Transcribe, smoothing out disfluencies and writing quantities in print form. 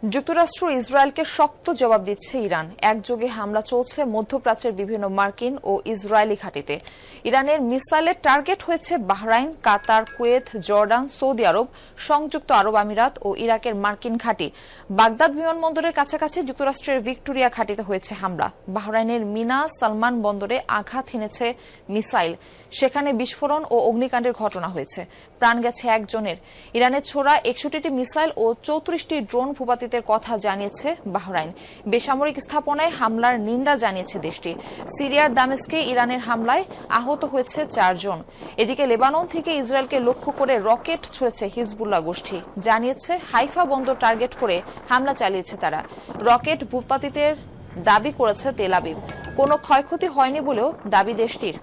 যুক্তরাষ্ট্র ইসরায়েলকে শক্ত জবাব দিচ্ছে ইরান। একযোগে হামলা চলছে মধ্যপ্রাচ্যের বিভিন্ন মার্কিন ও ইসরায়েলি ঘাঁটিতে। ইরানের মিসাইলের টার্গেট হয়েছে বাহরাইন, কাতার, কুয়েত, জর্ডান, সৌদি আরব, সংযুক্ত আরব আমিরাত ও ইরাকের মার্কিন ঘাঁটি। বাগদাদ বিমানবন্দরের কাছাকাছি যুক্তরাষ্ট্রের ভিক্টোরিয়া ঘাঁটিতে হয়েছে হামলা। বাহরাইনের মিনা সালমান বন্দরে আঘাত হেনেছে মিসাইল। সেখানে বিস্ফোরণ ও অগ্নিকাণ্ডের ঘটনা হয়েছে। প্রাণ গেছে একজনের। ইরানের ছোড়া 61টি মিসাইল ও 34টি ড্রোন ভূপাতিতের কথা জানিয়েছে বাহরাইন। বেসামরিক স্থাপনায় হামলার নিন্দা জানিয়েছে দেশটি। সিরিয়ার দামেস্কে ইরানের হামলায় আহত হয়েছে 4 জন। এদিকে লেবানন থেকে ইসরায়েলকে লক্ষ্য করে রকেট ছুড়েছে হিজবুল্লাহ গোষ্ঠী। জানিয়েছে হাইফা বন্দর টার্গেট করে হামলা চালিয়েছে তারা। রকেট ভূপাতিতের দাবি করেছে তেল আবিব। কোনো ক্ষয়ক্ষতি হয়নি বলেও দাবি দেশটির।